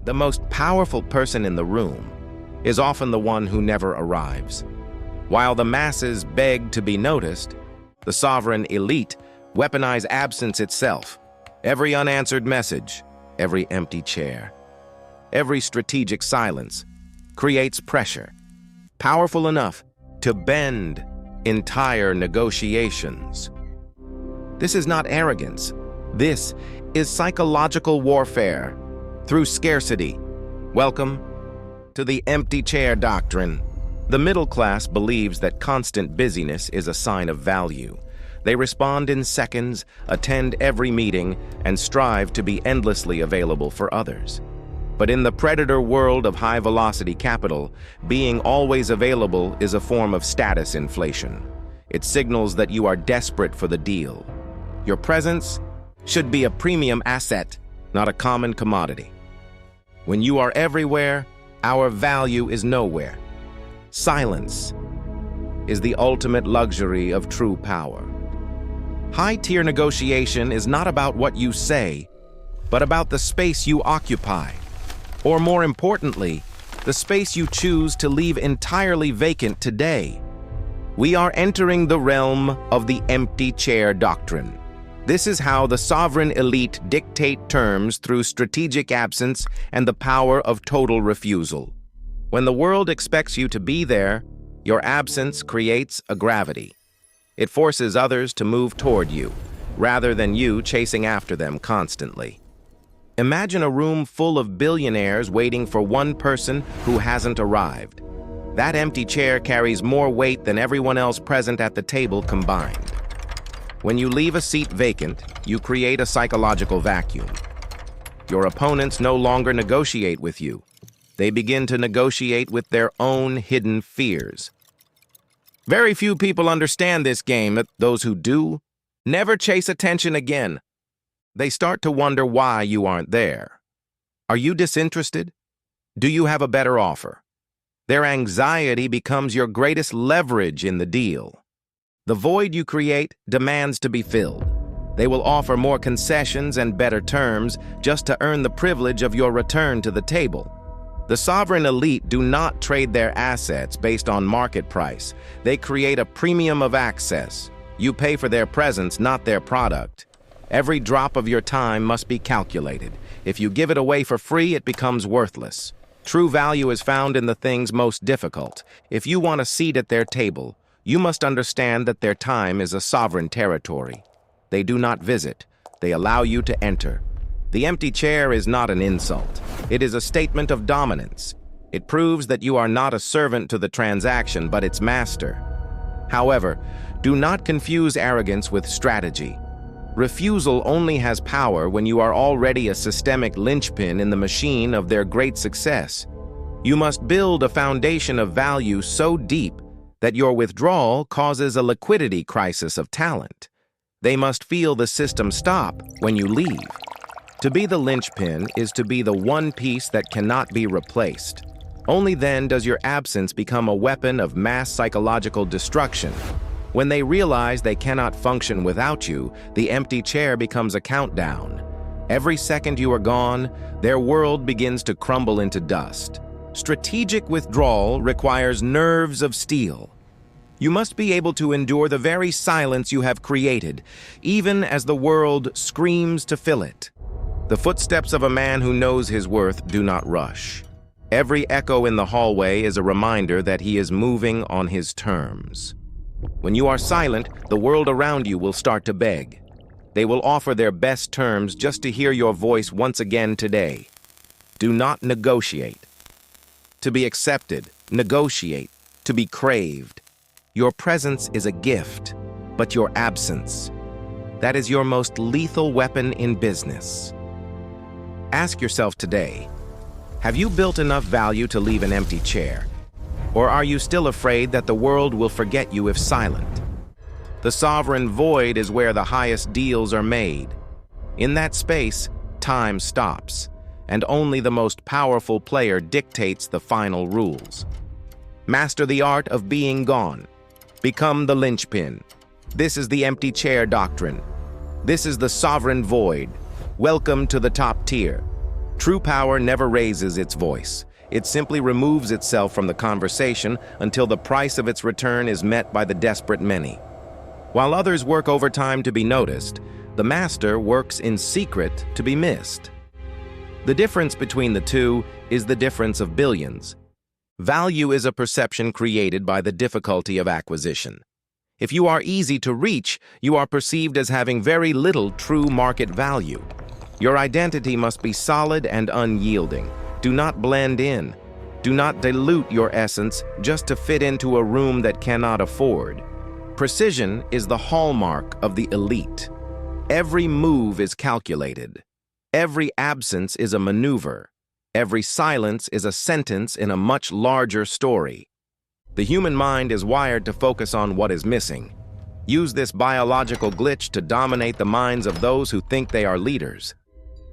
The most powerful person in the room is often the one who never arrives. While the masses beg to be noticed, the sovereign elite weaponize absence itself. Every unanswered message, every empty chair, every strategic silence creates pressure, powerful enough to bend entire negotiations. This is not arrogance. This is psychological warfare through scarcity. Welcome to the Empty Chair Doctrine. The middle class believes that constant busyness is a sign of value. They respond in seconds, attend every meeting, and strive to be endlessly available for others. But in the predator world of high-velocity capital, being always available is a form of status inflation. It signals that you are desperate for the deal. Your presence should be a premium asset, not a common commodity. When you are everywhere, our value is nowhere. Silence is the ultimate luxury of true power. High-tier negotiation is not about what you say, but about the space you occupy. Or more importantly, the space you choose to leave entirely vacant today. We are entering the realm of the Empty Chair Doctrine. This is how the sovereign elite dictate terms through strategic absence and the power of total refusal. When the world expects you to be there, your absence creates a gravity. It forces others to move toward you, rather than you chasing after them constantly. Imagine a room full of billionaires waiting for one person who hasn't arrived. That empty chair carries more weight than everyone else present at the table combined. When you leave a seat vacant, you create a psychological vacuum. Your opponents no longer negotiate with you. They begin to negotiate with their own hidden fears. Very few people understand this game, but those who do never chase attention again. They start to wonder why you aren't there. Are you disinterested? Do you have a better offer? Their anxiety becomes your greatest leverage in the deal. The void you create demands to be filled. They will offer more concessions and better terms just to earn the privilege of your return to the table. The sovereign elite do not trade their assets based on market price. They create a premium of access. You pay for their presence, not their product. Every drop of your time must be calculated. If you give it away for free, it becomes worthless. True value is found in the things most difficult. If you want a seat at their table, you must understand that their time is a sovereign territory. They do not visit. They allow you to enter. The empty chair is not an insult. It is a statement of dominance. It proves that you are not a servant to the transaction, but its master. However, do not confuse arrogance with strategy. Refusal only has power when you are already a systemic linchpin in the machine of their great success. You must build a foundation of value so deep that your withdrawal causes a liquidity crisis of talent. They must feel the system stop when you leave. To be the linchpin is to be the one piece that cannot be replaced. Only then does your absence become a weapon of mass psychological destruction. When they realize they cannot function without you, the empty chair becomes a countdown. Every second you are gone, their world begins to crumble into dust. Strategic withdrawal requires nerves of steel. You must be able to endure the very silence you have created, even as the world screams to fill it. The footsteps of a man who knows his worth do not rush. Every echo in the hallway is a reminder that he is moving on his terms. When you are silent, the world around you will start to beg. They will offer their best terms just to hear your voice once again today. Do not negotiate. To be accepted, negotiate. To be craved. Your presence is a gift, but your absence, that is your most lethal weapon in business. Ask yourself today, have you built enough value to leave an empty chair? Or are you still afraid that the world will forget you if silent? The sovereign void is where the highest deals are made. In that space, time stops, and only the most powerful player dictates the final rules. Master the art of being gone. Become the linchpin. This is the Empty Chair Doctrine. This is the sovereign void. Welcome to the top tier. True power never raises its voice. It simply removes itself from the conversation until the price of its return is met by the desperate many. While others work overtime to be noticed, the master works in secret to be missed. The difference between the two is the difference of billions. Value is a perception created by the difficulty of acquisition. If you are easy to reach, you are perceived as having very little true market value. Your identity must be solid and unyielding. Do not blend in. Do not dilute your essence just to fit into a room that cannot afford. Precision is the hallmark of the elite. Every move is calculated. Every absence is a maneuver. Every silence is a sentence in a much larger story. The human mind is wired to focus on what is missing. Use this biological glitch to dominate the minds of those who think they are leaders.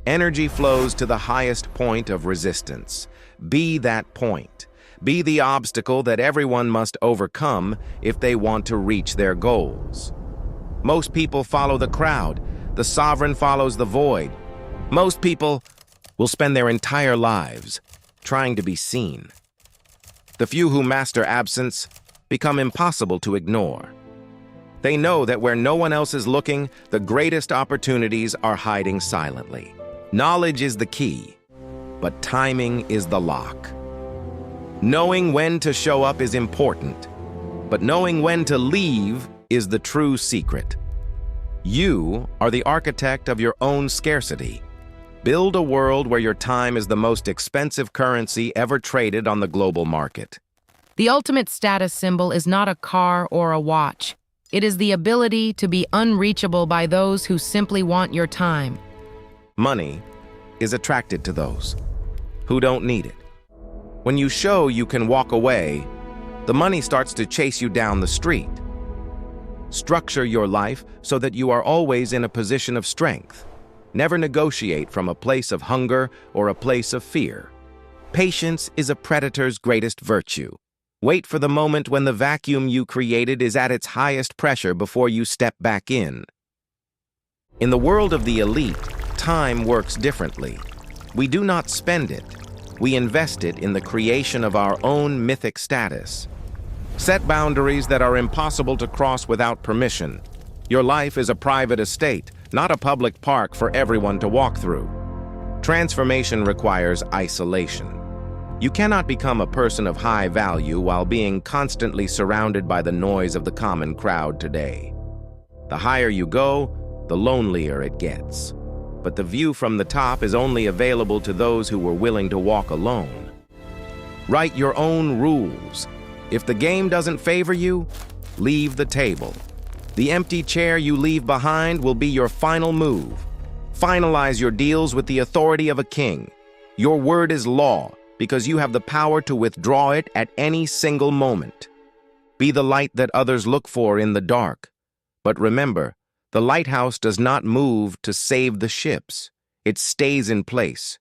Energy flows to the highest point of resistance. Be that point. Be the obstacle that everyone must overcome if they want to reach their goals. Most people follow the crowd. The sovereign follows the void. Most people will spend their entire lives trying to be seen. The few who master absence become impossible to ignore. They know that where no one else is looking, the greatest opportunities are hiding silently. Knowledge is the key, but timing is the lock. Knowing when to show up is important, but knowing when to leave is the true secret. You are the architect of your own scarcity. Build a world where your time is the most expensive currency ever traded on the global market. The ultimate status symbol is not a car or a watch. It is the ability to be unreachable by those who simply want your time. Money is attracted to those who don't need it. When you show you can walk away, the money starts to chase you down the street. Structure your life so that you are always in a position of strength. Never negotiate from a place of hunger or a place of fear. Patience is a predator's greatest virtue. Wait for the moment when the vacuum you created is at its highest pressure before you step back in. In the world of the elite, time works differently. We do not spend it. We invest it in the creation of our own mythic status. Set boundaries that are impossible to cross without permission. Your life is a private estate, not a public park for everyone to walk through. Transformation requires isolation. You cannot become a person of high value while being constantly surrounded by the noise of the common crowd today. The higher you go, the lonelier it gets. But the view from the top is only available to those who were willing to walk alone. Write your own rules. If the game doesn't favor you, leave the table. The empty chair you leave behind will be your final move. Finalize your deals with the authority of a king. Your word is law because you have the power to withdraw it at any single moment. Be the light that others look for in the dark. But remember, the lighthouse does not move to save the ships. It stays in place.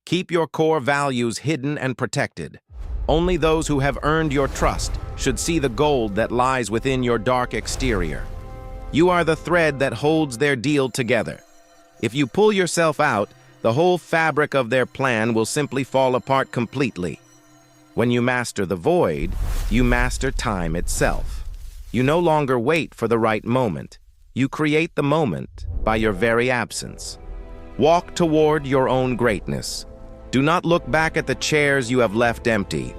Keep your core values hidden and protected. Only those who have earned your trust should see the gold that lies within your dark exterior. You are the thread that holds their deal together. If you pull yourself out, the whole fabric of their plan will simply fall apart completely. When you master the void, you master time itself. You no longer wait for the right moment. You create the moment by your very absence. Walk toward your own greatness. Do not look back at the chairs you have left empty.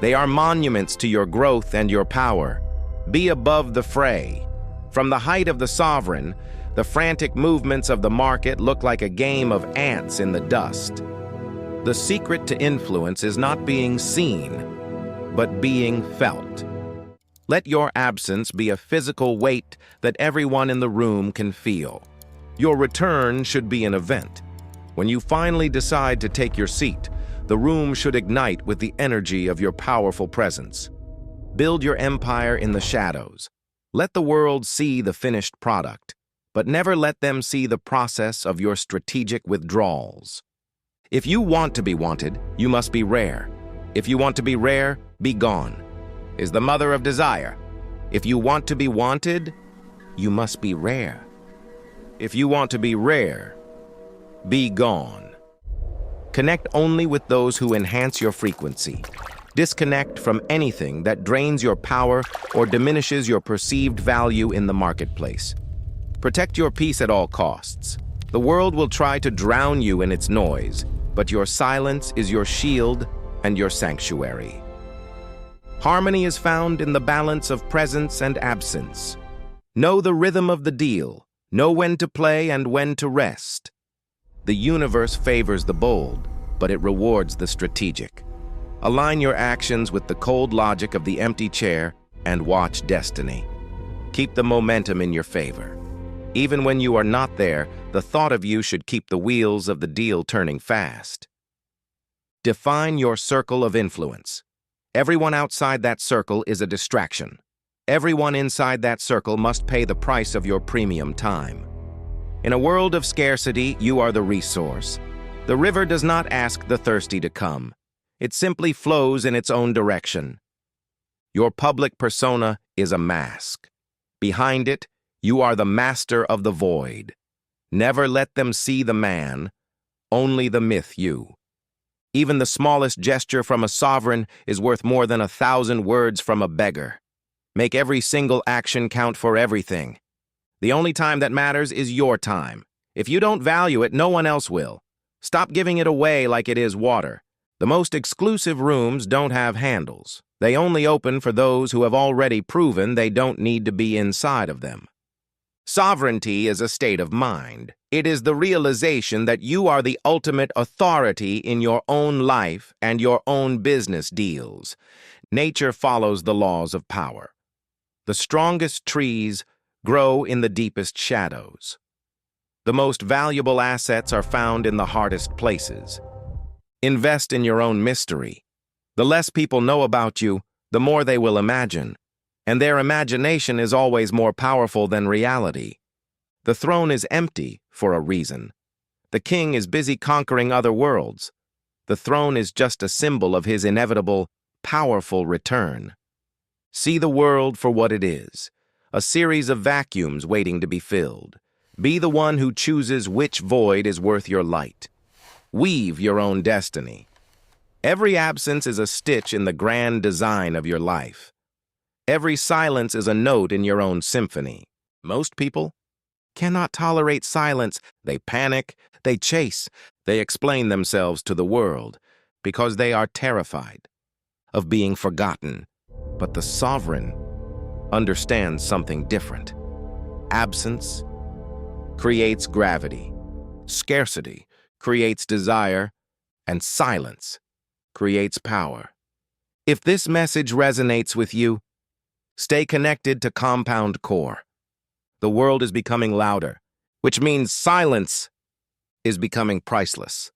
They are monuments to your growth and your power. Be above the fray. From the height of the sovereign, the frantic movements of the market look like a game of ants in the dust. The secret to influence is not being seen, but being felt. Let your absence be a physical weight that everyone in the room can feel. Your return should be an event. When you finally decide to take your seat, the room should ignite with the energy of your powerful presence. Build your empire in the shadows. Let the world see the finished product, but never let them see the process of your strategic withdrawals. If you want to be wanted, you must be rare. If you want to be rare, be gone. Is the mother of desire. If you want to be wanted, you must be rare. If you want to be rare, be gone. Connect only with those who enhance your frequency. Disconnect from anything that drains your power or diminishes your perceived value in the marketplace. Protect your peace at all costs. The world will try to drown you in its noise, but your silence is your shield and your sanctuary. Harmony is found in the balance of presence and absence. Know the rhythm of the deal. Know when to play and when to rest. The universe favors the bold, but it rewards the strategic. Align your actions with the cold logic of the empty chair and watch destiny. Keep the momentum in your favor. Even when you are not there, the thought of you should keep the wheels of the deal turning fast. Define your circle of influence. Everyone outside that circle is a distraction. Everyone inside that circle must pay the price of your premium time. In a world of scarcity, you are the resource. The river does not ask the thirsty to come. It simply flows in its own direction. Your public persona is a mask. Behind it, you are the master of the void. Never let them see the man, only the myth you. Even the smallest gesture from a sovereign is worth more than 1,000 words from a beggar. Make every single action count for everything. The only time that matters is your time. If you don't value it, no one else will. Stop giving it away like it is water. The most exclusive rooms don't have handles. They only open for those who have already proven they don't need to be inside of them. Sovereignty is a state of mind. It is the realization that you are the ultimate authority in your own life and your own business deals. Nature follows the laws of power. The strongest trees grow in the deepest shadows. The most valuable assets are found in the hardest places. Invest in your own mystery. The less people know about you, the more they will imagine, and their imagination is always more powerful than reality. The throne is empty for a reason. The king is busy conquering other worlds. The throne is just a symbol of his inevitable, powerful return. See the world for what it is, a series of vacuums waiting to be filled. Be the one who chooses which void is worth your light. Weave your own destiny. Every absence is a stitch in the grand design of your life. Every silence is a note in your own symphony. Most people cannot tolerate silence. They panic, they chase, they explain themselves to the world because they are terrified of being forgotten. But the sovereign understands something different. Absence creates gravity. Scarcity creates desire, and silence creates power. If this message resonates with you, stay connected to Compound Core. The world is becoming louder, which means silence is becoming priceless.